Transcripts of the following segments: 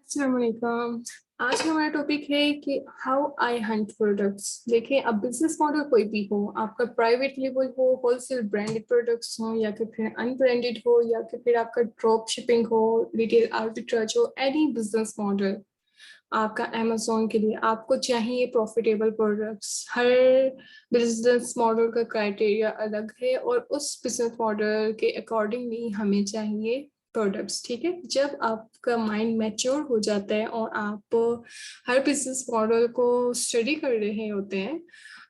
अस्सलाम वालेकुम। आज का हमारा टॉपिक है कि हाउ आई हंट प्रोडक्ट्स। देखिए, अब बिजनेस मॉडल कोई भी हो, आपका प्राइवेट लेबल हो, होलसेल ब्रांडेड प्रोडक्ट्स हो, या फिर अनब्रांडेड हो, या फिर आपका ड्रॉप शिपिंग हो, रिटेल आर्बिट्राज हो, एनी बिजनेस मॉडल आपका अमेजोन के लिए आपको चाहिए प्रॉफिटेबल प्रोडक्ट्स। हर बिजनेस मॉडल का क्राइटेरिया अलग है और उस बिजनेस मॉडल के अकॉर्डिंगली हमें चाहिए प्रोडक्ट्स। ठीक है, जब आपका माइंड मैच्योर हो जाता है और आप हर बिजनेस मॉडल को स्टडी कर रहे होते हैं,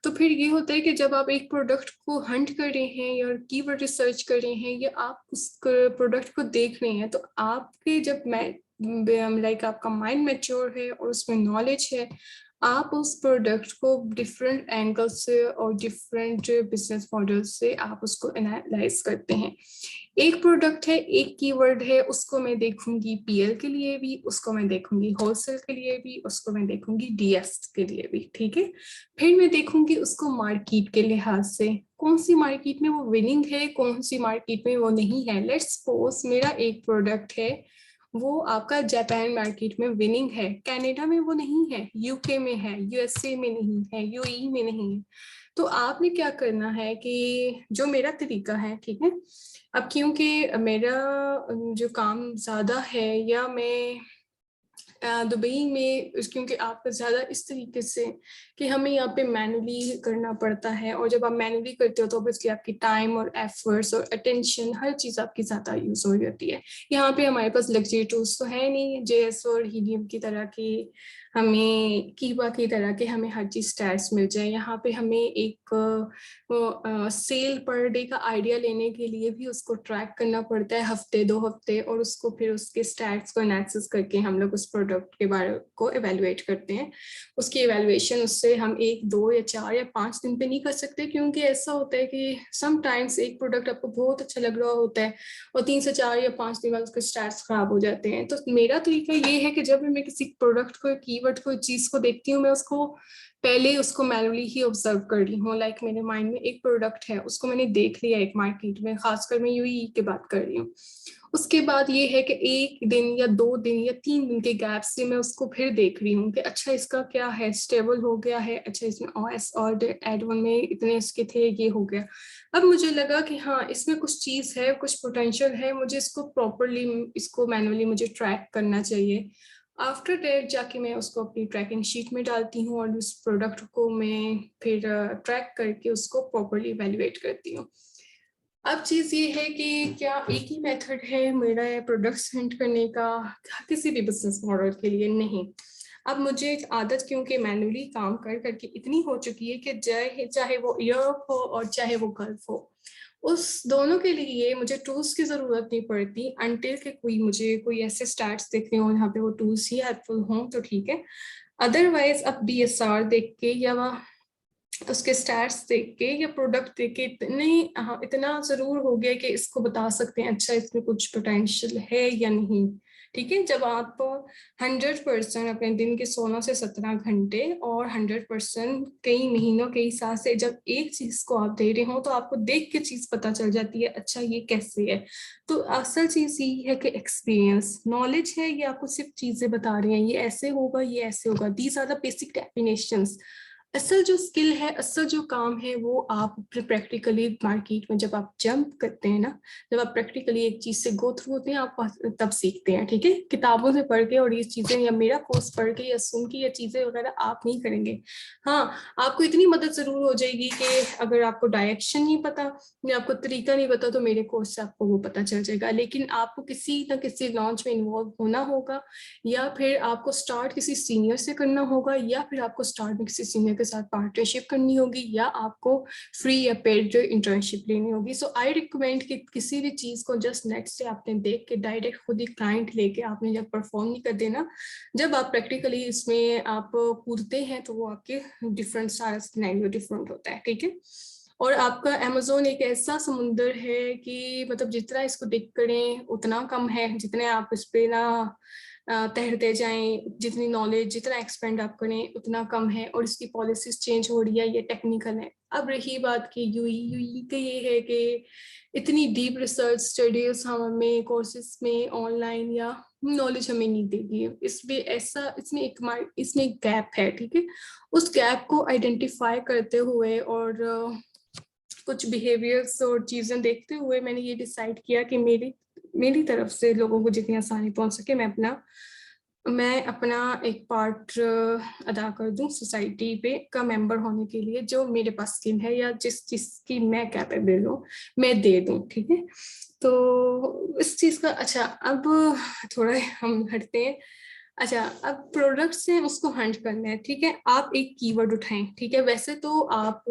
तो फिर ये होता है कि जब आप एक प्रोडक्ट को हंट कर रहे हैं या कीवर्ड रिसर्च कर रहे हैं या आप उस प्रोडक्ट को देख रहे हैं, तो आपके जब लाइक आपका माइंड मैच्योर है और उसमें नॉलेज है, आप उस प्रोडक्ट को डिफरेंट एंगल से और डिफरेंट बिजनेस मॉडल से आप उसको एनालाइज करते हैं। एक प्रोडक्ट है, एक कीवर्ड है, उसको मैं देखूंगी पीएल के लिए भी, उसको मैं देखूंगी होलसेल के लिए भी, उसको मैं देखूंगी डीएस के लिए भी। ठीक है, फिर मैं देखूंगी उसको मार्केट के लिहाज से, कौन सी मार्केट में वो विनिंग है, कौन सी मार्केट में वो नहीं है। लेट्स सपोज मेरा एक प्रोडक्ट है, वो आपका जापान मार्केट में विनिंग है, कनाडा में वो नहीं है, यूके में है, यूएसए में नहीं है, यूएई में नहीं है। तो आपने क्या करना है कि जो मेरा तरीका है, ठीक है, अब क्योंकि मेरा जो काम ज्यादा है, या मैं दुबई में, क्योंकि आपका ज़्यादा इस तरीके से कि हमें यहाँ पे मैनुअली करना पड़ता है, और जब आप मैनुअली करते हो तो ऑब्वियसली आपकी टाइम और एफर्ट्स और अटेंशन हर चीज़ आपकी ज़्यादा यूज हो जाती है। यहाँ पे हमारे पास लग्जरी टूल्स तो है नहीं, जेएस और हीलियम की तरह की, हमें कीबा की तरह के हमें हर चीज़ स्टैट्स मिल जाए। यहाँ पे हमें एक सेल पर डे का आइडिया लेने के लिए भी उसको ट्रैक करना पड़ता है हफ्ते 2 हफ्ते, और उसको फिर उसके स्टैट्स को एनालिसिस करके हम लोग उस प्रोडक्ट के बारे को एवेलुएट करते हैं। उसकी एवेलुएशन उससे हम 1 2 या 4 या 5 दिन पे नहीं कर सकते, क्योंकि ऐसा होता है कि समटाइम्स एक प्रोडक्ट आपको बहुत अच्छा लग रहा होता है और 3 से 4 या 5 दिन बाद उसके स्टैट्स खराब हो जाते हैं। तो मेरा तरीका ये है कि जब मैं किसी प्रोडक्ट को, कीवर्ड को, चीज को देखती हूँ, मैं उसको पहले उसको मैनुअली ही ऑब्जर्व कर रही हूँ। लाइक मेरे माइंड में एक प्रोडक्ट है, उसको मैंने देख लिया एक मार्केट में, खासकर मैं यूएई की बात कर रही हूँ। उसके बाद ये है कि 1 दिन या 2 दिन या 3 दिन के गैप से मैं उसको फिर देख रही हूँ कि अच्छा इसका क्या है, स्टेबल हो गया है, अच्छा इसमें ओएस और एड वन में इतने इसके थे, ये हो गया। अब मुझे लगा कि हाँ, इसमें कुछ चीज है, कुछ पोटेंशियल है, मुझे इसको प्रॉपरली, इसको मैनुअली मुझे ट्रैक करना चाहिए। आफ्टर डेट जाके मैं उसको अपनी ट्रैकिंग शीट में डालती हूँ और उस प्रोडक्ट को मैं फिर ट्रैक करके उसको प्रॉपरली इवेल्युएट करती हूँ। अब चीज ये है कि क्या एक ही मेथड है मेरा प्रोडक्ट्स हंट करने का किसी भी बिजनेस मॉडल के लिए? नहीं। अब मुझे एक आदत क्योंकि मैनुअली काम कर करके इतनी हो चुकी है कि चाहे वो यूरोप हो और चाहे वो गल्फ हो, उस दोनों के लिए मुझे टूल्स की जरूरत नहीं पड़ती, अनटिल के कोई मुझे कोई ऐसे स्टैट्स देखने हो जहाँ पे वो टूल्स ही हेल्पफुल हों तो ठीक है। अदरवाइज अब बीएसआर देख के या उसके स्टैट्स देख के या प्रोडक्ट देख के इतने, हाँ, इतना जरूर हो गया कि इसको बता सकते हैं अच्छा इसमें कुछ पोटेंशियल है या नहीं। ठीक है, जब आप 100% अपने दिन के 16 से 17 घंटे और 100% कई महीनों कई साल से जब एक चीज को आप दे रहे हो, तो आपको देख के चीज पता चल जाती है अच्छा ये कैसे है। तो असल चीज यही है कि एक्सपीरियंस, नॉलेज है, ये आपको सिर्फ चीजें बता रहे हैं, ये ऐसे होगा, ये ऐसे होगा, these are the basic definitions. असल जो स्किल है, असल जो काम है, वो आप प्रैक्टिकली मार्केट में जब आप जंप करते हैं ना, जब आप प्रैक्टिकली एक चीज से गो थ्रू होते हैं, आप तब सीखते हैं। ठीक है, किताबों से पढ़ के और ये चीजें या मेरा कोर्स पढ़ के या सुन के या चीजें वगैरह आप नहीं करेंगे। हाँ, आपको इतनी मदद जरूर हो जाएगी कि अगर आपको डायरेक्शन नहीं पता या आपको तरीका नहीं पता, तो मेरे कोर्स से आपको वो पता चल जाएगा। लेकिन आपको किसी न किसी लॉन्च में इन्वॉल्व होना होगा, या फिर आपको स्टार्ट किसी सीनियर से करना होगा, या फिर आपको स्टार्ट में किसी सीनियर के साथ पार्टनरशिप करनी होगी, या आपको फ्री या पेड इंटर्नशिप लेनी होगी। सो आई रिकमेंड कि किसी भी चीज को जस्ट नेट से आपने देख के डायरेक्ट खुद ही क्लाइंट लेके आपने जब परफॉर्म नहीं कर देना, जब आप प्रैक्टिकली इसमें आप कूदते हैं, तो वो आपके डिफरेंट सारा सिनेरियो डिफरेंट होता है। ठीक है, और आपका अमेजोन एक ऐसा समुंदर है कि मतलब जितना इसको देख करें उतना कम है, जितने आप इस पे ना तैरते जाएं, जितनी नॉलेज जितना एक्सपेंड आप करें उतना कम है, और इसकी पॉलिसीज चेंज हो रही है, ये टेक्निकल है। अब रही बात की यूई का, ये है कि इतनी डीप रिसर्च स्टडीज हमें कोर्सेज में ऑनलाइन या नॉलेज हमें नहीं देगी। इसमें ऐसा इसमें एक गैप है, ठीक है। उस गैप को आइडेंटिफाई करते हुए और कुछ बिहेवियर्स और चीजें देखते हुए मैंने ये डिसाइड किया कि मेरी तरफ से लोगों को जितनी आसानी पहुंच सके मैं अपना एक पार्ट अदा कर दूं सोसाइटी पे का मेंबर होने के लिए, जो मेरे पास स्किल है या जिसकी मैं कैपेबल हूँ मैं दे दूं, ठीक है। तो इस चीज का अच्छा, अब थोड़ा हम हटते हैं। अच्छा, अब प्रोडक्ट से उसको हंट करना है, ठीक है। आप एक कीवर्ड उठाएं, ठीक है। वैसे तो आप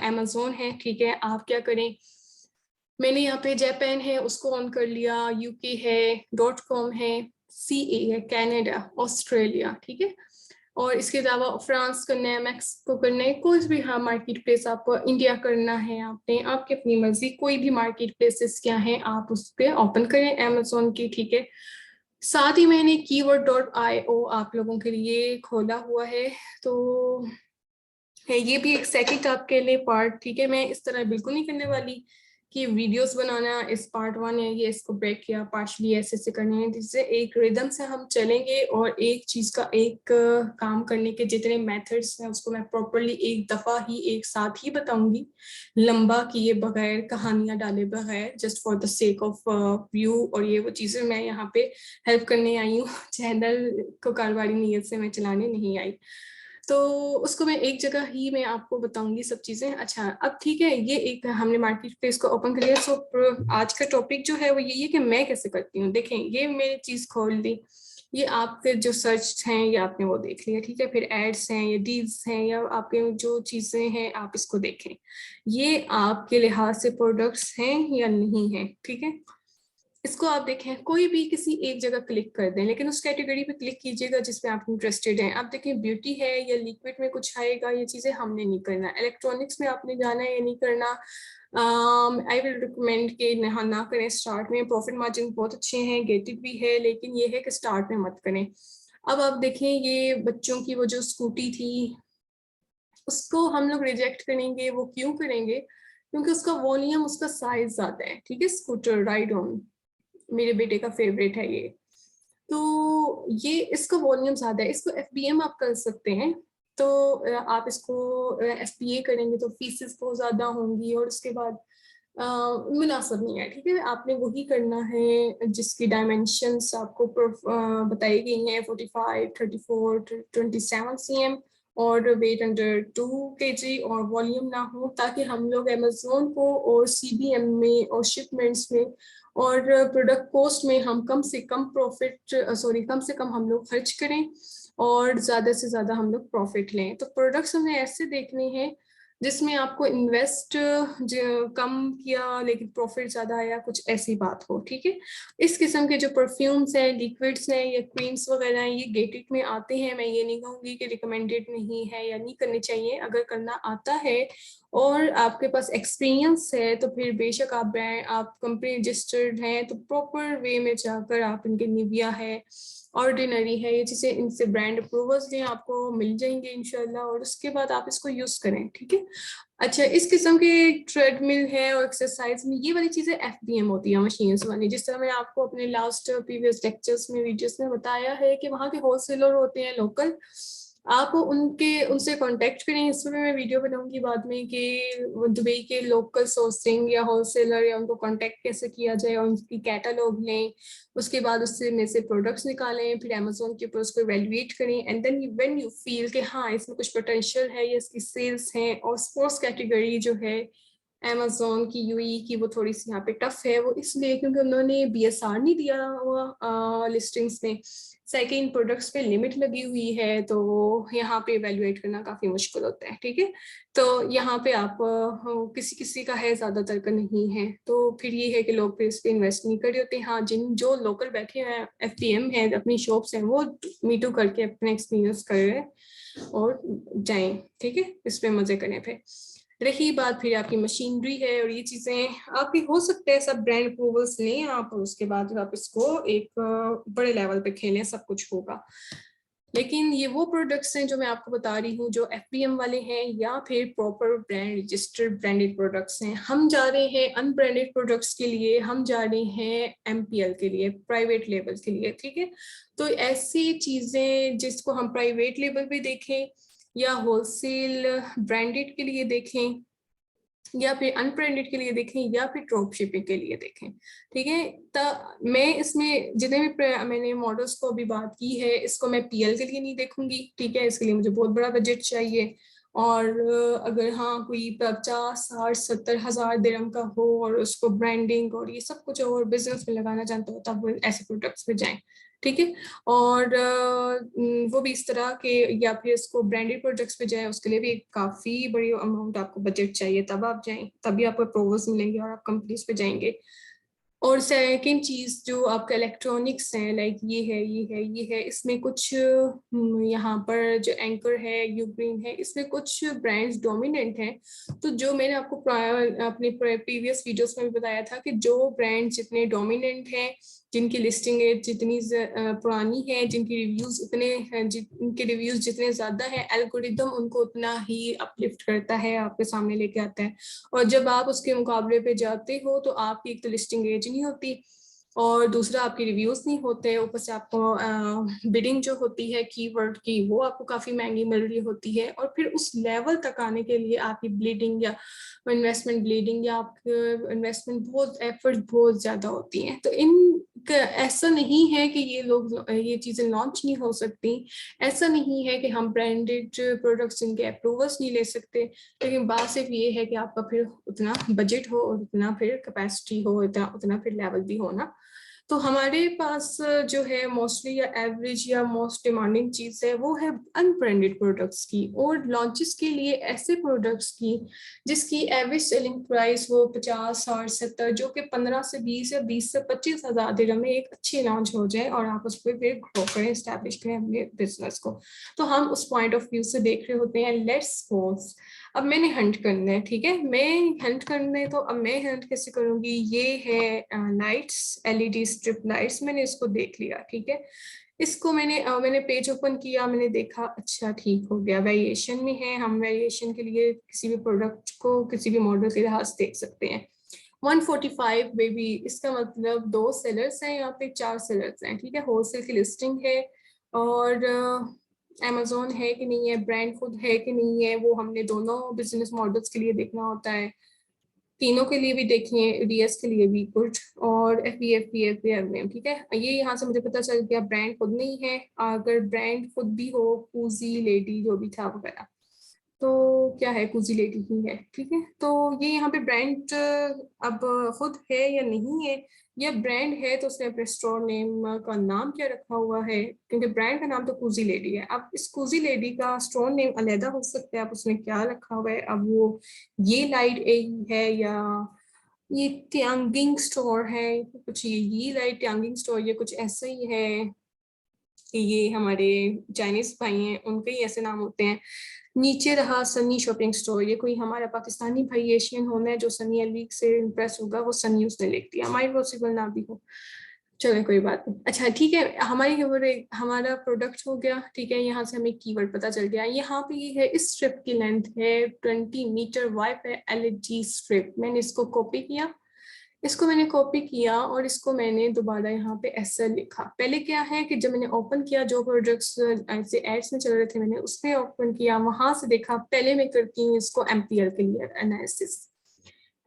अमेज़न है, ठीक है। आप क्या करें, मैंने यहाँ पे जापान है उसको ऑन कर लिया, यूके है, .com है, CA है, कनाडा, ऑस्ट्रेलिया, ठीक है। और इसके अलावा फ्रांस करना है, मैक्सिको करना है, कोई भी हाँ मार्केट प्लेस, आपको इंडिया करना है, आपने आपकी अपनी मर्जी, कोई भी मार्केट प्लेसेस क्या है आप उस पर ओपन करें अमेज़न की, ठीक है। साथ ही मैंने keyword.io आप लोगों के लिए खोला हुआ है, तो है ये भी एक सेकंड आपके लिए पार्ट, ठीक है। मैं इस तरह बिल्कुल नहीं करने वाली कि वीडियोस बनाना इस पार्ट 1 है, ये इसको ब्रेक किया पार्शली ऐसे से करने है, जिससे एक रिदम से हम चलेंगे और एक चीज का एक काम करने के जितने मेथड्स हैं उसको मैं प्रॉपरली एक दफा ही एक साथ ही बताऊंगी, लंबा किए बगैर, कहानियां डाले बगैर, just for the sake of view. और ये वो चीजें मैं यहाँ पे हेल्प करने आई हूँ, चैनल को कारोबारी नीयत से मैं चलाने नहीं आई। तो उसको मैं एक जगह ही मैं आपको बताऊंगी सब चीजें। अच्छा, अब ठीक है, ये एक हमने मार्केट प्लेस को ओपन कर लिया। सो आज का टॉपिक जो है वो यही है कि मैं कैसे करती हूँ। देखें, ये मैंने चीज खोल दी, ये आपके जो सर्च हैं ये आपने वो देख लिया, ठीक है। फिर एड्स हैं या डील्स हैं या आपके जो चीजें हैं आप इसको देखें, ये आपके लिहाज से प्रोडक्ट्स हैं या नहीं है, ठीक है। इसको आप देखें, कोई भी किसी एक जगह क्लिक कर दें, लेकिन उस कैटेगरी पे क्लिक कीजिएगा जिसमें आप इंटरेस्टेड हैं। आप देखें ब्यूटी है या लिक्विड में कुछ आएगा, ये चीजें हमने नहीं करना। इलेक्ट्रॉनिक्स में आपने जाना है या नहीं करना, आई विल रिकमेंड कि ना करें स्टार्ट में। प्रॉफिट मार्जिन बहुत अच्छे हैं, गेटेड भी है, लेकिन ये है कि स्टार्ट में मत करें। अब आप देखें, ये बच्चों की वो जो स्कूटी थी उसको हम लोग रिजेक्ट करेंगे। वो क्यों करेंगे? क्योंकि उसका वॉल्यूम, उसका साइज ज्यादा है, ठीक है। स्कूटर राइड ऑन मेरे बेटे का फेवरेट है ये, तो ये इसका वॉल्यूम ज्यादा है। इसको FBM आप कर सकते हैं, तो आप इसको FBA करेंगे तो फीसेस बहुत ज्यादा होंगी और उसके बाद मुनासिब नहीं है, ठीक है। आपने वही करना है जिसकी डायमेंशंस आपको बताई गई हैं, 45, 34, 27 cm, और वेट अंडर 2 kg, और वॉल्यूम ना हो, ताकि हम लोग अमेज़न को और CBM में और शिपमेंट्स में और प्रोडक्ट कॉस्ट में हम कम से कम कम से कम हम लोग खर्च करें और ज्यादा से ज्यादा हम लोग प्रॉफिट लें। तो प्रोडक्ट्स हमें ऐसे देखने हैं जिसमें आपको इन्वेस्ट कम किया लेकिन प्रॉफिट ज्यादा आया, कुछ ऐसी बात हो, ठीक है। इस किस्म के जो परफ्यूम्स हैं, लिक्विड्स हैं या क्रीम्स वगैरह हैं, ये गेटेड में आते हैं। मैं ये नहीं कहूँगी कि रिकमेंडेड नहीं है या नहीं करनी चाहिए। अगर करना आता है और आपके पास एक्सपीरियंस है तो फिर बेशक आप कंपनी रजिस्टर्ड हैं तो प्रॉपर वे में जाकर आप इनके निविया है, ऑर्डिनरी है, ये चीजें इनसे ब्रांड अप्रूवल्स हैं, आपको मिल जाएंगे इंशाल्लाह, और उसके बाद आप इसको यूज करें, ठीक है। अच्छा, इस किस्म के ट्रेडमिल है और एक्सरसाइज में ये वाली चीजें FBM होती है, मशीन्स वाली। जिस तरह मैं आपको अपने लास्ट प्रीवियस लेक्चर्स में, वीडियोस में बताया है कि वहाँ के होलसेलर होते हैं लोकल, आप उनसे कांटेक्ट करें। इस पर मैं वीडियो बनाऊंगी बाद में कि दुबई के लोकल सोर्सिंग या होलसेलर या उनको कांटेक्ट कैसे किया जाए, और उनकी कैटलॉग लें, उसके बाद उससे में से प्रोडक्ट्स निकालें, फिर अमेज़न के ऊपर उसको इवेल्युएट करें, and then when you feel कि हाँ इसमें कुछ पोटेंशियल है या इसकी सेल्स हैं। और स्पोर्ट्स कैटेगरी जो है अमेज़न की, यूई की, वो थोड़ी सी यहाँ पे टफ है। वो इसलिए क्योंकि उन्होंने BSR नहीं दिया हुआ लिस्टिंग्स में। सेकंड, प्रोडक्ट्स पे लिमिट लगी हुई है, तो यहाँ पे इवेल्युएट करना काफी मुश्किल होता है, ठीक है। तो यहाँ पे आप किसी किसी का है, ज्यादातर का नहीं है, तो फिर ये है कि लोग फिर इस पे इन्वेस्ट नहीं कर रहे होते। हाँ, जो लोकल बैठे हैं, FPM है, अपनी शॉप्स हैं, वो मीटू करके अपने एक्सपीरियंस कर रहे हैं और जाएं, ठीक है, इस पे मजे करें फिर। रही बात फिर आपकी मशीनरी है और ये चीजें आपकी, हो सकता है सब ब्रांड अप्रूवल्स लें आप और उसके बाद आप इसको एक बड़े लेवल पे खेलें, सब कुछ होगा। लेकिन ये वो प्रोडक्ट्स हैं जो मैं आपको बता रही हूँ जो एफपीएम वाले हैं या फिर proper brand registered branded products हैं। हम जा रहे हैं अनब्रांडेड प्रोडक्ट्स के लिए, हम जा रहे हैं एमपीएल के लिए, प्राइवेट लेबल के लिए, ठीक है। तो ऐसी चीजें जिसको हम प्राइवेट लेबल पे देखें या होलसेल ब्रांडेड के लिए देखें या फिर अनब्रांडेड के लिए देखें या फिर ड्रॉप शिपिंग के लिए देखें, ठीक है। तो मैं इसमें जितने भी मैंने मॉडल्स को अभी बात की है, इसको मैं पीएल के लिए नहीं देखूंगी, ठीक है। इसके लिए मुझे बहुत बड़ा बजट चाहिए। और अगर हाँ कोई 50, 60, 70 हज़ार दिरहम का हो और उसको ब्रांडिंग और ये सब कुछ और बिजनेस में लगाना चाहते हो तब वो ऐसे प्रोडक्ट्स पे जाएं, ठीक है। और वो भी इस तरह के, या फिर इसको ब्रांडेड प्रोडक्ट्स पे जाए, उसके लिए भी काफी बड़ी अमाउंट आपको बजट चाहिए, तब आप जाएं, तभी आपको अप्रूवल्स मिलेंगे और आप कंपनीज पे जाएंगे। और सेकंड चीज जो आपका इलेक्ट्रॉनिक्स है, लाइक ये है, ये है, ये है, इसमें कुछ यहाँ पर जो एंकर है, यूग्रीन है, इसमें कुछ ब्रांड्स डोमिनेंट हैं। तो जो मैंने आपको अपने प्रीवियस वीडियोस में भी बताया था कि जो ब्रांड जितने डोमिनेंट हैं, जिनकी लिस्टिंग जितनी पुरानी है, जिनकी रिव्यूज जिनके रिव्यूज जितने ज्यादा है, एल्गोरिदम उनको उतना ही अपलिफ्ट करता है, आपके सामने लेके आता है। और जब आप उसके मुकाबले पे जाते हो तो आपकी एक तो लिस्टिंग एज नहीं होती और दूसरा आपके रिव्यूज नहीं होते, ऊपर से आपको बिडिंग जो होती है कीवर्ड की वो आपको काफी महंगी मिल रही होती है। और फिर उस लेवल तक आने के लिए आपकी ब्लीडिंग या इन्वेस्टमेंट ब्लीडिंग या आपके इन्वेस्टमेंट बहुत एफर्ट बहुत ज्यादा होती हैं। तो इन ऐसा नहीं है कि ये चीजें लॉन्च नहीं हो सकती, ऐसा नहीं है कि हम ब्रांडेड प्रोडक्ट्स इनके अप्रूवल्स नहीं ले सकते, लेकिन बात सिर्फ ये है कि आपका फिर उतना बजट हो और उतना फिर कैपेसिटी हो, उतना उतना फिर लेवल भी हो ना। तो हमारे पास जो है मोस्टली या एवरेज या मोस्ट डिमांडिंग चीज है वो है अनब्रांडेड प्रोडक्ट्स की, और लॉन्चेस के लिए ऐसे प्रोडक्ट्स की जिसकी एवरेज सेलिंग प्राइस हो 50, 60, 70, जो कि 15 से 20 या 20 से 25 हज़ार दिरहम में एक अच्छी लॉन्च हो जाए और आप उस पर फिर ग्रो करें, स्टैब्लिश करें अपने बिजनेस को। तो हम उस पॉइंट ऑफ व्यू से देख रहे होते हैं। लेट्स सपोज अब मैंने हंट करना है, ठीक है, मैं हंट करना है, तो अब मैं हंट कैसे करूंगी? ये है लाइट्स, एलईडी स्ट्रिप लाइट्स, मैंने इसको देख लिया, ठीक है। इसको मैंने पेज ओपन किया, मैंने देखा, अच्छा ठीक हो गया, वेरिएशन में है, हम वेरिएशन के लिए किसी भी प्रोडक्ट को किसी भी मॉडल के लिहाज से देख सकते हैं। 145 बेबी, इसका मतलब 2 सेलर्स हैं, यहाँ पे 4 सेलर्स हैं, ठीक है। होलसेल की लिस्टिंग है और अमेजोन है कि नहीं है, ब्रांड खुद है कि नहीं है, वो हमने दोनों बिजनेस मॉडल्स के लिए देखना होता है, तीनों के लिए भी देखिए, डीएस के लिए भी कुछ, और एफ बी एम, ठीक है। ये यहाँ से मुझे पता चल गया ब्रांड खुद नहीं है। अगर ब्रांड खुद भी हो, कूजी लेडी जो भी था वगैरह, तो क्या है, कुजी लेडी ही है, ठीक है। तो ये यहाँ पे ब्रांड अब खुद है या नहीं है, या ब्रांड है तो उसने अपने स्टोर नेम का नाम क्या रखा हुआ है, क्योंकि ब्रांड का नाम तो कुजी लेडी है। अब इस कुजी लेडी का स्टोर नेम अलहदा हो सकता है, अब उसने क्या रखा हुआ है, अब वो ये लाइट ए है या ये ट्यांगिंग स्टोर है, कुछ ये लाइट ट्यांगिंग स्टोर, ये कुछ ऐसा ही है कि ये हमारे चाइनीज भाई हैं उनके ही ऐसे नाम होते हैं। नीचे रहा सनी शॉपिंग स्टोर, ये कोई हमारा पाकिस्तानी भाई एशियन होना है जो सनी अली से इम्प्रेस होगा, वो सनी उसने लिख दिया, हमारी पॉसिबल ना भी हो, चलो कोई बात नहीं। अच्छा ठीक है, हमारा प्रोडक्ट हो गया, ठीक है। यहाँ से हमें कीवर्ड पता चल गया। यहाँ पे ये है, इस स्ट्रिप की लेंथ है 20 मीटर, वाइप है एलईडी स्ट्रिप, मैंने इसको कॉपी किया, इसको मैंने कॉपी किया और इसको मैंने दोबारा यहाँ पे ऐसा लिखा। पहले क्या है कि जब मैंने ओपन किया, जो प्रोडक्ट्स ऐसे एड्स में चल रहे थे मैंने उसमें ओपन किया, वहां से देखा, पहले मैं करती हूँ इसको एमपीएल के लिए एनालिसिस।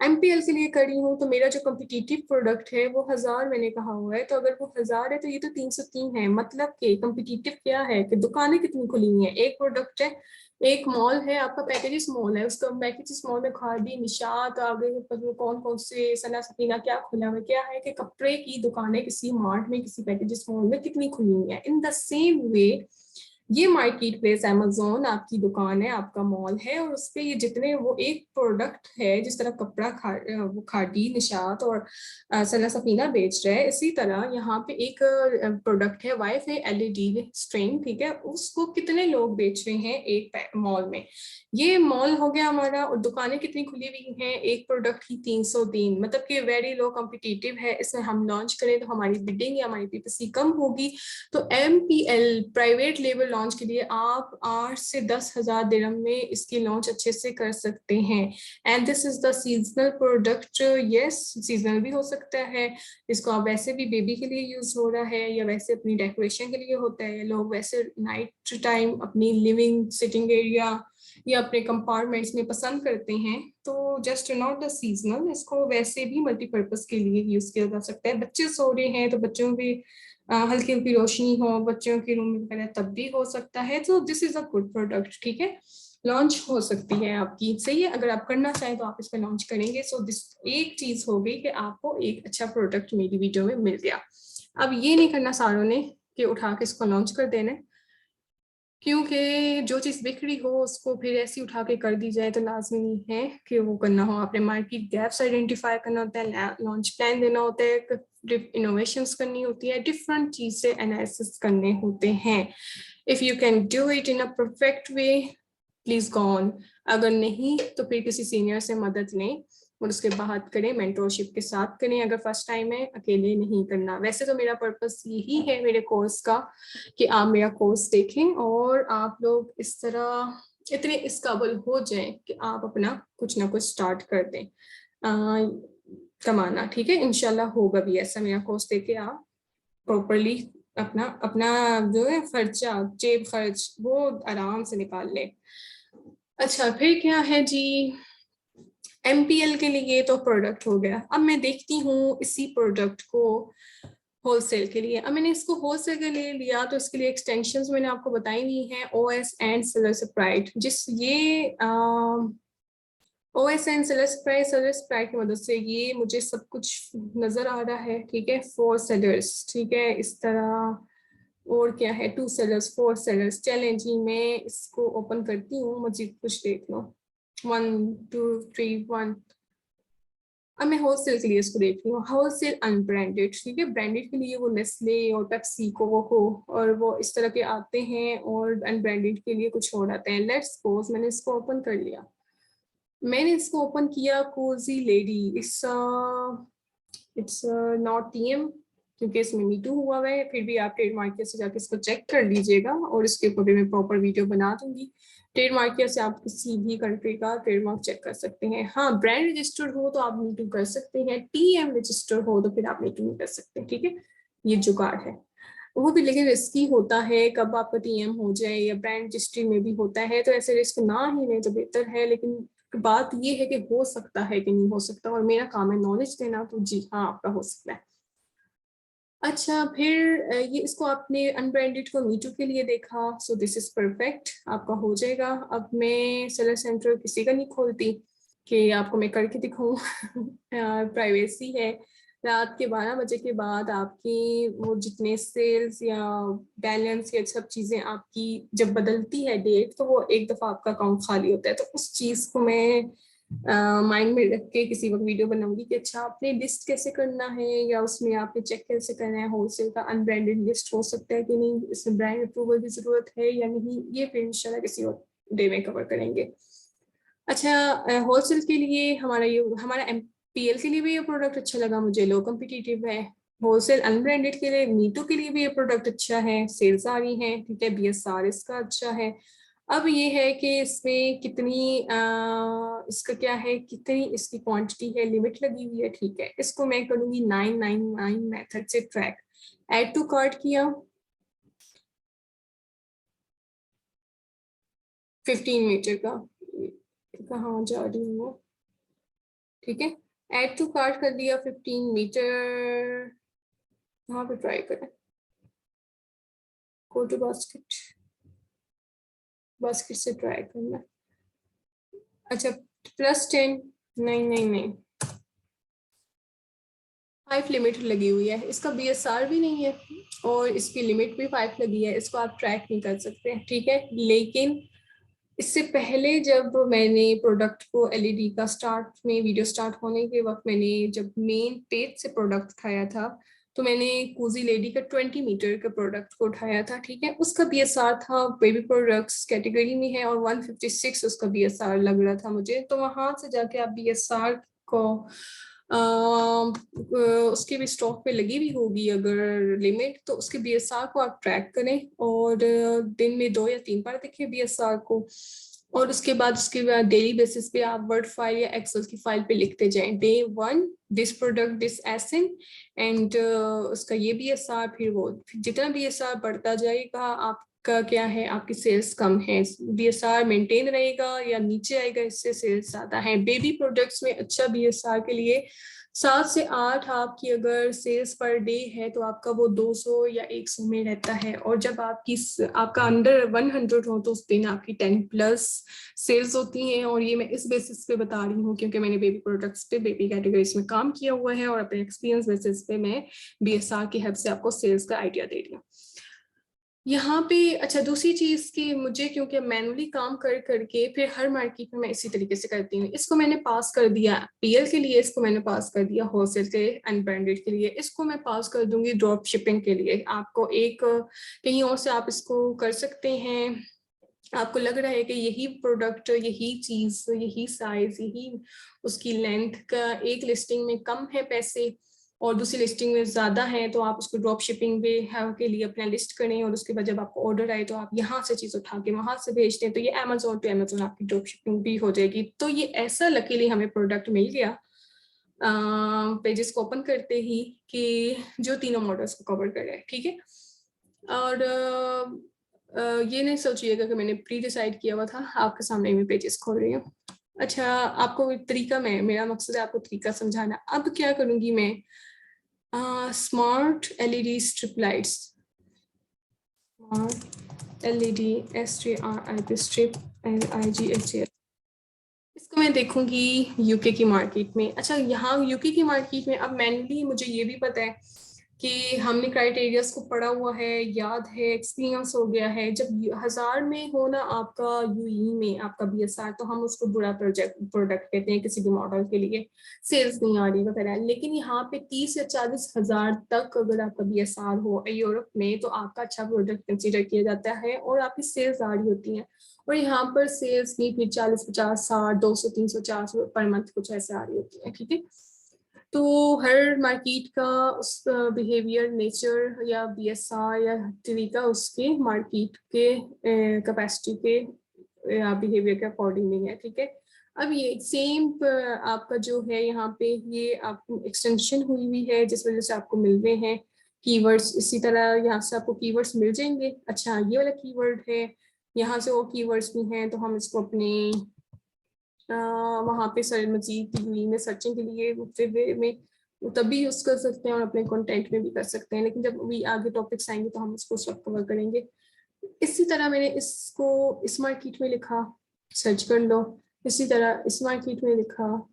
एमपीएल के लिए करी हूँ तो मेरा जो कम्पिटिटिव प्रोडक्ट है वो 1000 मैंने कहा हुआ है, तो अगर वो 1000 है तो ये तो 303 है, मतलब कि कम्पिटिटिव क्या है कि दुकानें कितनी खुली हुई हैं, एक प्रोडक्ट है, एक मॉल है, आपका पैकेजेस मॉल है, उसका पैकेजेस मॉल में खादी, निशात, आगे कौन कौन से सना सफीना क्या खुला हुआ है, क्या है कि कपड़े की दुकानें किसी मार्ट में, किसी पैकेजेस मॉल में कितनी खुली हुई है। इन द सेम वे ये मार्केट प्लेस अमेजोन आपकी दुकान है, आपका मॉल है, और उसपे ये जितने वो एक प्रोडक्ट है, जिस तरह कपड़ा वो खादी निशात और सना सफीना बेच रहे हैं, इसी तरह यहाँ पे एक प्रोडक्ट है वाईफाई एलईडी स्ट्रिंग, ठीक है, उसको कितने लोग बेच रहे हैं एक मॉल में। ये मॉल हो गया हमारा, और दुकानें कितनी खुली हुई हैं, एक प्रोडक्ट की 303, मतलब कि वेरी लो कॉम्पिटिटिव है। इसमें हम लॉन्च करें तो हमारी बिडिंग या हमारी पीपीसी कम होगी। तो एमपीएल प्राइवेट लेबल लॉन्च के लिए आप 8 से 10,000 दिरहम में इसकी लॉन्च अच्छे से कर सकते हैं। And this is the seasonal product, yes seasonal भी हो सकता है, इसको आप वैसे भी बेबी के लिए यूज हो रहा है, या वैसे अपनी डेकोरेशन के लिए होता है, लोग वैसे नाइट टाइम अपनी लिविंग सिटिंग एरिया या अपने कंपार्टमेंट्स में पसंद करते हैं। तो जस्ट नॉट द सीजनल, इसको वैसे भी मल्टीपर्पज के लिए यूज किया जा सकता है। बच्चे सो रहे हैं तो बच्चों भी हल्की हल्की रोशनी हो बच्चों के रूम में वगैरह, तब भी हो सकता है। तो this is a good product, ठीक है, लॉन्च हो सकती है आपकी, सही है। अगर आप करना चाहें तो आप इस पर लॉन्च करेंगे। सो दिस एक चीज हो गई कि आपको एक अच्छा प्रोडक्ट मेरी वीडियो में मिल गया। अब ये नहीं करना सारों ने कि उठा के इसको लॉन्च कर देना, क्योंकि जो चीज़ बिक रही हो उसको फिर ऐसी उठा के कर दी जाए तो लाजमी नहीं है कि वो करना हो। आपने मार्केट गैप्स आइडेंटिफाई करना होता है, लॉन्च प्लान देना होता है, इनोवेशंस करनी होती है, डिफरेंट चीज़ से एनालिसिस करने होते हैं। If you can do it in a perfect way, please go on. अगर नहीं तो फिर किसी सीनियर से मदद लें और उसके बाद करें, मेंटोरशिप के साथ करें। अगर फर्स्ट टाइम है, अकेले नहीं करना। वैसे तो मेरा पर्पस यही है मेरे कोर्स का कि आप मेरा कोर्स देखें और आप लोग इस तरह इतने इस काबिल हो जाएं कि आप अपना कुछ ना कुछ स्टार्ट कर दें कमाना, ठीक है। इंशाल्लाह होगा भी ऐसा। मेरा कोर्स देके आप प्रॉपरली अपना अपना जो है खर्चा, जेब खर्च, वो आराम से निकाल ले। अच्छा, फिर क्या है जी, एमपीएल के लिए तो प्रोडक्ट हो गया। अब मैं देखती हूँ इसी प्रोडक्ट को होलसेल के लिए। अब मैंने इसको होलसेल के लिए लिया तो इसके लिए एक्सटेंशंस मैंने आपको बताई हुई हैं, ओएस एंड सेलर स्प्राइट। जिस ये ओएस एंड सेलर स्प्राइट की मदद से ये मुझे सब कुछ नजर आ रहा है, ठीक है, फॉर सेलर्स, ठीक है, इस तरह। और क्या है, 2 सेलर्स 4 सेलर्स। चलें जी, मैं इसको ओपन करती हूँ, मुझे कुछ देख लो। 1 2 3 1। अब मैं होलसेल के लिए इसको देख रही हूँ, होलसेल अनब्रांडेड, ठीक है। ब्रांडेड के लिए वो नेस्ले और पेप्सी कोको और वो इस तरह के आते हैं, और अनब्रांडेड के लिए कुछ और आते हैं। लेट्स सपोज मैंने इसको ओपन कर लिया। मैंने इसको ओपन किया, cosy lady. It's not TM, क्योंकि इसमें मीटू हुआ हुआ है। फिर भी आप ट्रेड मार्केट से जाके इसको चेक कर लीजिएगा, और इसके ऊपर भी मैं प्रॉपर वीडियो बना दूंगी। ट्रेड मार्केट से आप किसी भी कंट्री का ट्रेडमार्क चेक कर सकते हैं। हाँ, ब्रांड रजिस्टर्ड हो तो आप मीटू कर सकते हैं, टीएम रजिस्टर्ड हो तो फिर आप मीटू नहीं कर सकते, ठीक है। ये जुगाड़ है, वो भी लेकिन रिस्की होता है। कब आपका टीएम हो जाए, या ब्रांड रजिस्ट्री में भी होता है, तो ऐसे रिस्क ना ही लें तो बेहतर है। लेकिन बात ये है कि हो सकता है कि नहीं हो सकता, और मेरा काम है नॉलेज देना, तो जी हाँ, आपका हो सकता है। अच्छा, फिर ये इसको आपने अनब्रांडेड को मीटू के लिए देखा, सो दिस इज परफेक्ट, आपका हो जाएगा। अब मैं सेलर सेंटर किसी का नहीं खोलती कि आपको मैं करके दिखाऊं प्राइवेसी है। रात के 12 बजे के बाद आपकी वो जितने सेल्स या बैलेंस या सब चीज़ें आपकी जब बदलती है डेट, तो वो एक दफ़ा आपका अकाउंट खाली होता है। तो उस चीज़ को मैं माइंड में रख के किसी वक्त वीडियो बनाऊंगी कि अच्छा आपने लिस्ट कैसे करना है, या उसमें आपने चेक कैसे करना है होलसेल का अनब्रांडेड लिस्ट हो सकता है कि नहीं, इसमें ब्रांड अप्रूवल की जरूरत है या नहीं, ये फिर इंशाल्लाह किसी और डे में कवर करेंगे। अच्छा, होलसेल के लिए हमारा एमपीएल के लिए भी ये प्रोडक्ट अच्छा लगा मुझे, लो कम्पिटिटिव है। होलसेल अनब्रांडेड के लिए मीटू के लिए भी ये प्रोडक्ट अच्छा है, सेल्स आ रही हैं, ठीक है, बीएसआर इसका अच्छा है। अब ये है कि इसमें कितनी इसका क्या है, कितनी इसकी क्वांटिटी है, लिमिट लगी हुई है, ठीक है। इसको मैं करूंगी 999 मेथड से ट्रैक। ऐड टू कार्ट किया, 15 मीटर का, कहाँ जा रही हूँ वो, ठीक है। ऐड टू कार्ट कर दिया 15 मीटर। कहाँ पे ट्राई करें, गो टू बास्केट, बास्केट से ट्राई करना। अच्छा, +10, नहीं नहीं नहीं, 5 लिमिट लगी हुई है, इसका BSR भी नहीं है और इसकी लिमिट भी 5 लगी है, इसको आप ट्रैक नहीं कर सकते, ठीक है। लेकिन इससे पहले जब मैंने प्रोडक्ट को LED का स्टार्ट में वीडियो स्टार्ट होने के वक्त मैंने जब मेन पेज से प्रोडक्ट उठाया था, तो मैंने कूजी लेडी का 20 मीटर का प्रोडक्ट को उठाया था, ठीक है। उसका BSR था, बेबी प्रोडक्ट्स कैटेगरी में है, और 156 उसका BSR लग रहा था मुझे। तो वहां से जाके आप BSR को उसके भी स्टॉक पे लगी हुई होगी अगर लिमिट, तो उसके BSR को आप ट्रैक करें और दिन में 2 या 3 बार देखें BSR को, और उसके बाद डेली बेसिस पे आप वर्ड फाइल या एक्सेल की फाइल पे लिखते जाएं, day 1 this product this ASIN and उसका ये BSR, फिर वो जितना BSR बढ़ता जाएगा आपका क्या है, आपकी सेल्स कम है, BSR मेंटेन रहेगा या नीचे आएगा, इससे सेल्स ज्यादा है। बेबी प्रोडक्ट्स में अच्छा BSR के लिए 7 से 8 आपकी अगर सेल्स पर डे है तो आपका वो 200 या 100 में रहता है, और जब आपका अंडर 100 हो तो उस दिन आपकी 10+ सेल्स होती हैं। और ये मैं इस बेसिस पे बता रही हूँ क्योंकि मैंने बेबी प्रोडक्ट्स पे बेबी कैटेगरीज में काम किया हुआ है, और अपने एक्सपीरियंस बेसिस पे मैं BSR की हेल्प से आपको सेल्स का आइडिया दे रही हूँ यहाँ पे। अच्छा, दूसरी चीज की मुझे क्योंकि मैनुअली काम कर करके फिर हर मार्केट में मैं इसी तरीके से करती हूँ, इसको मैंने पास कर दिया PL के लिए, इसको मैंने पास कर दिया होलसेल के अनब्रांडेड के लिए, इसको मैं पास कर दूंगी ड्रॉप शिपिंग के लिए। आपको एक कहीं और से आप इसको कर सकते हैं, आपको लग रहा है कि यही प्रोडक्ट, यही चीज, यही साइज, यही उसकी लेंथ का एक लिस्टिंग में कम है पैसे और दूसरी लिस्टिंग में ज्यादा है, तो आप उसको ड्रॉप शिपिंग के लिए अपना लिस्ट करें, और उसके बाद जब आपको ऑर्डर आए तो आप यहाँ से चीज उठा के वहां से भेज दें, तो ये Amazon टू Amazon आपकी ड्रॉप शिपिंग भी हो जाएगी। तो ये ऐसा लकीली हमें प्रोडक्ट मिल गया पेजेस को ओपन करते ही कि जो तीनों मॉडल्स को कवर कर रहा है, ठीक है। और ये नहीं सोचिएगा कि मैंने प्री डिसाइड किया हुआ था, आपके सामने मैं पेजेस खोल रही हूँ। अच्छा, आपको तरीका मेरा मकसद है आपको तरीका समझाना। अब क्या करूंगी मैं, smart LED strip lights, smart LED STRIP strip LIGHT, इसको मैं देखूंगी यूके की मार्केट में। अच्छा, यहाँ यूके की मार्केट में अब मैनुअली मुझे ये भी पता है कि हमने क्राइटेरियाज को पढ़ा हुआ है, याद है, एक्सपीरियंस हो गया है। जब 1000 में हो ना आपका यूई में आपका BSR, तो हम उसको बुरा प्रोडक्ट कहते हैं किसी भी मॉडल के लिए, सेल्स नहीं आ रही वगैरह। लेकिन यहाँ पे 30 या 40 हजार तक अगर आपका BSR हो यूरोप में तो आपका अच्छा प्रोडक्ट कंसिडर किया जाता है और आपकी सेल्स आ रही होती है। और यहाँ पर सेल्स भी फिर 40 50 60 200 300 400 पर मंथ कुछ ऐसे आ रही होती है, ठीक है। तो हर मार्केट का उस बिहेवियर, नेचर या BSR या तरीका उसके मार्केट के कैपेसिटी के या बिहेवियर के अकॉर्डिंग नहीं है, ठीक है। अब ये सेम आपका जो है यहाँ पे ये आपको एक्सटेंशन हुई हुई है जिस वजह से आपको मिल रहे हैं कीवर्ड्स। इसी तरह यहाँ से आपको कीवर्ड्स मिल जाएंगे। अच्छा, ये वाला कीवर्ड है, यहाँ से वो कीवर्ड्स भी हैं, तो हम इसको अपने वहाँ पे सर मजीद में सर्चिंग के लिए में तभी यूज कर सकते हैं और अपने कंटेंट में भी कर सकते हैं। लेकिन जब भी आगे टॉपिक्स आएंगे तो हम इसको सब कवर करेंगे। इसी तरह मैंने इसको इस मार्केट में लिखा, सर्च कर लो। इसी तरह इस मार्केट में लिखा,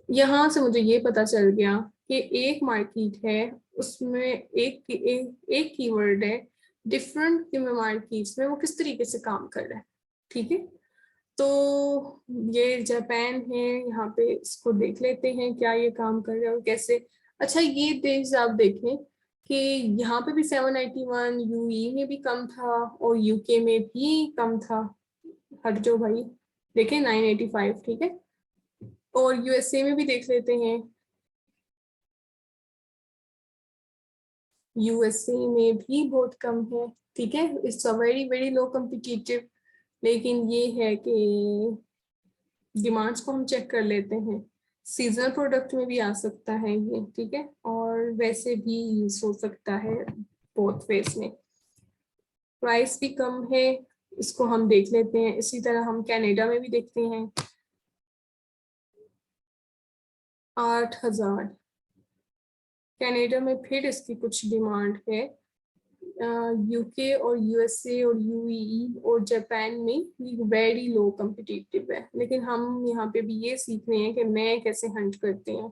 यहाँ से मुझे ये पता चल गया कि एक मार्केट है उसमें एक कीवर्ड है, डिफरेंट मार्केट्स में वो किस तरीके से काम कर रहा है, ठीक है। तो ये जापान है, यहाँ पे इसको देख लेते हैं क्या ये काम कर रहा है और कैसे। अच्छा, ये देश आप देखें कि यहाँ पे भी 791, यूई में भी कम था और यूके में भी कम था। हट जो भाई, देखें 985, ठीक है। और USA में भी देख लेते हैं, USA में भी बहुत कम है, ठीक है। It's a very very low competitive. लेकिन ये है कि डिमांड्स को हम चेक कर लेते हैं, सीजनल प्रोडक्ट में भी आ सकता है ये, ठीक है। और वैसे भी यूज हो सकता है बोथ फेस में। प्राइस भी कम है, इसको हम देख लेते हैं। इसी तरह हम कनाडा में भी देखते हैं 8000। कनाडा में फिर इसकी कुछ डिमांड है। यूके और USA और UAE और जापान में ये वेरी लो कम्पिटिटिव है। लेकिन हम यहाँ पे भी ये सीख रहे हैं कि मैं कैसे हंट करते हैं।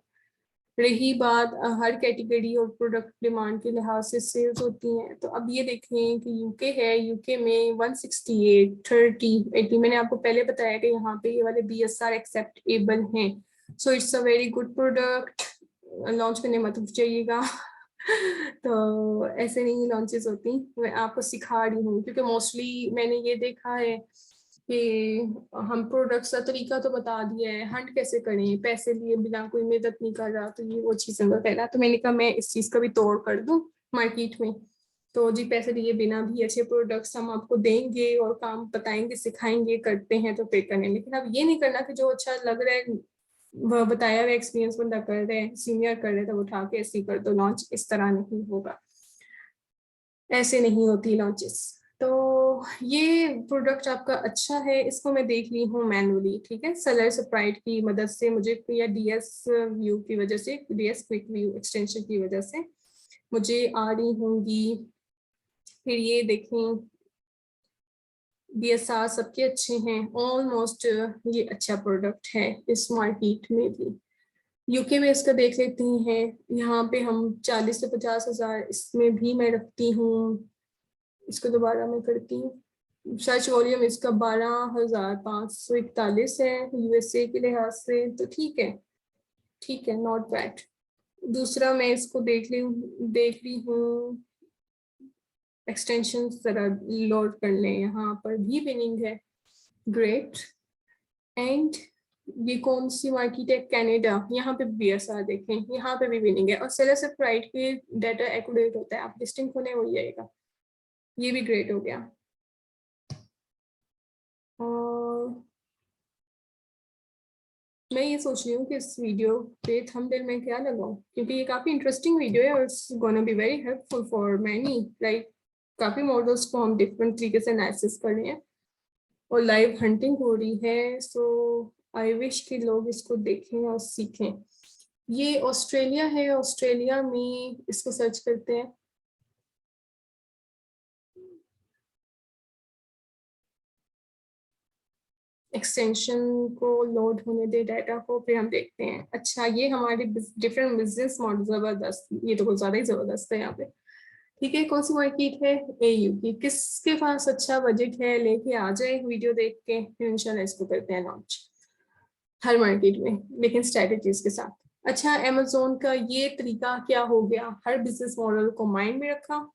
रही बात हर कैटेगरी और प्रोडक्ट डिमांड के लिहाज से सेल्स होती हैं, तो अब ये देखें कि यूके है, यूके में 168 30 80, मैंने आपको पहले बताया कि यहाँ पे ये वाले BSR एक्सेप्टेबल हैं, so it's a very good product. Launch करने मत जाइएगा तो ऐसे नहीं लॉन्चेस होती, मैं आपको सिखा रही हूँ, क्योंकि मोस्टली मैंने ये देखा है कि हम प्रोडक्ट्स का तरीका तो बता दिया है, हंट कैसे करें, पैसे लिए बिना कोई मदद नहीं कर रहा, तो ये वो चीज़ें वगैरह, तो मैंने कहा मैं इस चीज़ का भी तोड़ कर दूं मार्केट में। तो जी पैसे लिए बिना भी अच्छे प्रोडक्ट्स हम आपको देंगे और काम बताएंगे, सिखाएंगे, करते हैं तो पे करें, लेकिन अब ये नहीं करना कि जो अच्छा लग रहा है वह बताया हुआ एक्सपीरियंस बंदा कर रहे हैं, सीनियर कर रहे हैं, तो उठा के ऐसे कर दो लॉन्च, इस तरह नहीं होगा, ऐसे नहीं होती लॉन्चेस। तो ये प्रोडक्ट आपका अच्छा है, इसको मैं देख ली हूँ मैनुअली, ठीक है, सेलर स्प्राइट की मदद से मुझे, या DS व्यू की वजह से, DS क्विक व्यू एक्सटेंशन की वजह से मुझे आ रही होंगी। फिर ये देखें BSR सबके अच्छे हैं ऑलमोस्ट, ये अच्छा प्रोडक्ट है इस मार्केट में भी। यूके में इसका देख लेते हैं, यहाँ पे हम 40 से 50 हजार इसमें भी मैं रखती हूँ। इसको दोबारा मैं करती हूँ, सर्च वॉल्यूम इसका 12,541 है USA के लिहाज से, तो ठीक है, ठीक है, नॉट बैड। दूसरा मैं इसको देख ली हूँ, एक्सटेंशन जरा लोड कर लें, यहाँ पर भी विनिंग है, ग्रेट। एंड ये कौन सी मार्केट है, कनाडा, यहाँ पे BSR देखें, यहाँ पे भी विनिंग है, और सेलर से प्राइड के डाटा एक्यूरेट होता है, आप लिस्टिंग खोलें वही आएगा, ये भी ग्रेट हो गया। और मैं ये सोच रही हूँ कि इस वीडियो पे थंबनेल में क्या लगाऊं, क्योंकि ये काफी इंटरेस्टिंग वीडियो है और it's gonna be very helpful for many, like काफी मॉडल्स को हम डिफरेंट तरीके से एनालिसिस कर रहे हैं और लाइव हंटिंग हो रही है, सो आई विश कि लोग इसको देखें और सीखें। ये ऑस्ट्रेलिया है, ऑस्ट्रेलिया में इसको सर्च करते हैं, एक्सटेंशन को लोड होने दे डाटा को, फिर हम देखते हैं। अच्छा ये हमारे डिफरेंट बिजनेस मॉडल, जबरदस्त, ये तो कुछ ज्यादा ही जबरदस्त है यहाँ पे। ठीक है, कौन सी मार्केट है, AU की, किसके पास अच्छा बजट है लेके आ जाए वीडियो देख के, फिर इंशाल्लाह इसको करते हैं लॉन्च हर मार्केट में, लेकिन स्ट्रेटेजीज के साथ। अच्छा Amazon का ये तरीका क्या हो गया, हर बिजनेस मॉडल को माइंड में रखा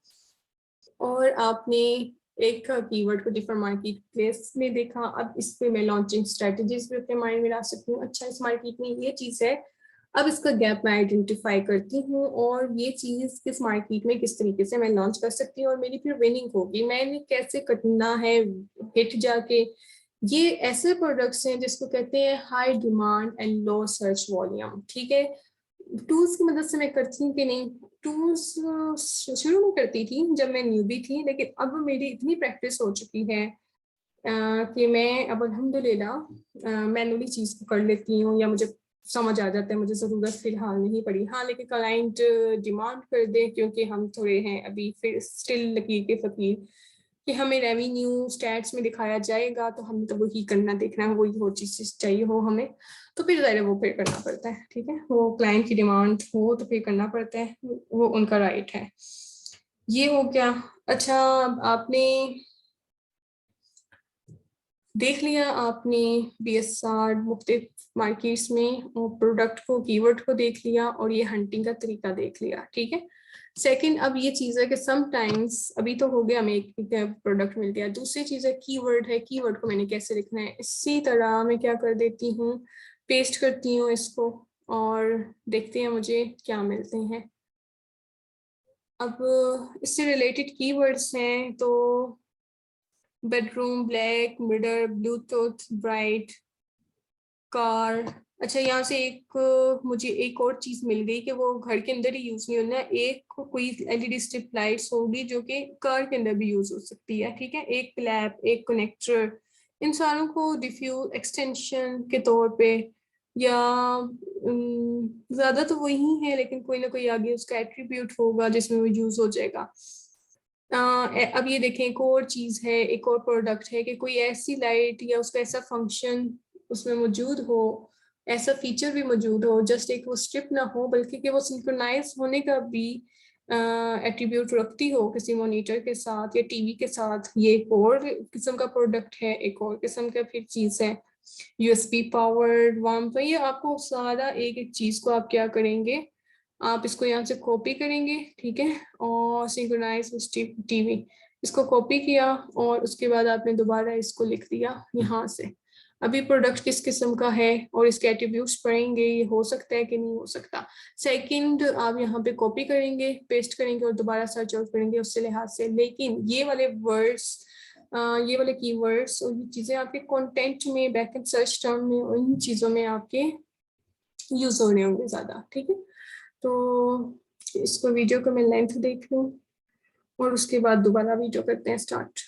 और आपने एक कीवर्ड को डिफरेंट मार्केट प्लेस में देखा, अब इस पे मैं लॉन्चिंग स्ट्रेटजीज भी अपने माइंड में ला सकती हूँ। अच्छा इस मार्केट में ये चीज है, अब इसका गैप मैं आइडेंटिफाई करती हूँ और ये चीज किस मार्केट में किस तरीके से मैं लॉन्च कर सकती हूँ और मेरी फिर विनिंग होगी, मैंने कैसे करना है हिट जाके। ये ऐसे प्रोडक्ट्स हैं जिसको कहते हैं high demand and low search volume, ठीक है। टूल्स की मदद से मैं करती हूँ कि नहीं, टूल्स शुरू में करती थी जब मैं न्यूबी थी, लेकिन अब मेरी इतनी प्रैक्टिस हो चुकी है कि मैं अब अल्हम्दुलिल्लाह मैनुअली चीज को कर लेती हूँ, या मुझे समझ आ जाता है, मुझे जरूरत फिलहाल नहीं पड़ी। हाँ लेकिन क्लाइंट डिमांड कर दे, क्योंकि हम थोड़े हैं अभी फिर स्टिल लकीर के फकीर, कि हमें रेवेन्यू स्टैट्स में दिखाया जाएगा तो हमें तो वही करना, देखना है वही, वो चीज चाहिए हो हमें, तो फिर ज़ाहिर वो फिर करना पड़ता है, ठीक है, वो क्लाइंट की डिमांड हो तो फिर करना पड़ता है, वो उनका राइट है। ये हो गया। अच्छा आपने देख लिया, आपने BSR मुख्तलिफ मार्केट्स में और प्रोडक्ट को, कीवर्ड को देख लिया और ये हंटिंग का तरीका देख लिया, ठीक है। सेकंड अब ये चीज़ है कि समटाइम्स, अभी तो हो गया हमें एक प्रोडक्ट मिल गया, दूसरी चीज़ है कीवर्ड है, कीवर्ड को मैंने कैसे लिखना है, इसी तरह मैं क्या कर देती हूँ, पेस्ट करती हूँ इसको और देखते हैं मुझे क्या मिलते हैं। अब इससे रिलेटेड कीवर्ड्स हैं तो bedroom, black, mirror, Bluetooth, bright, car. अच्छा यहाँ से एक मुझे एक और चीज मिल गई कि वो घर के अंदर ही यूज नहीं होना है, एक कोई LED स्ट्रिप लाइट्स होगी जो कि कार के अंदर भी यूज हो सकती है, ठीक है, एक क्लैप, एक कनेक्टर, इन सारों को डिफ्यूज एक्सटेंशन के तौर पे, या ज्यादा तो वही है लेकिन कोई ना कोई आगे उसका एट्रीब्यूट होगा जिसमें वो यूज हो जाएगा। अब ये देखें एक और चीज है, एक और प्रोडक्ट है कि कोई ऐसी लाइट या उसका ऐसा फंक्शन उसमें मौजूद हो ऐसा फीचर भी मौजूद हो, जस्ट एक वो स्ट्रिप ना हो बल्कि कि वो सिंक्रोनाइज होने का भी एट्रीब्यूट रखती हो किसी मॉनिटर के साथ या टीवी के साथ। ये एक और किस्म का प्रोडक्ट है, एक और किस्म का फिर चीज़ है। यूएसबी पावर्ड वाम, तो ये आपको सारा एक एक चीज़ को आप क्या करेंगे, आप इसको यहाँ से कॉपी करेंगे, ठीक है, और सिंक्रोनाइज टीवी, इसको कॉपी किया और उसके बाद आपने दोबारा इसको लिख दिया यहाँ से। अभी प्रोडक्ट किस किस्म का है और इसके एट्रीब्यूट्स पढ़ेंगे, ये हो सकता है कि नहीं हो सकता। सेकंड, आप यहाँ पे कॉपी करेंगे, पेस्ट करेंगे और दोबारा सर्च आउट करेंगे उससे लिहाज से। लेकिन ये वाले वर्ड्स, ये वाले कीवर्ड्स और ये चीज़ें आपके कंटेंट में, बैकएंड सर्च टर्म में और इन चीज़ों में आपके यूज हो रहे होंगे ज़्यादा, ठीक है। तो इसको वीडियो को मैं लेंथ देख लूँ और उसके बाद दोबारा वीडियो करते हैं स्टार्ट।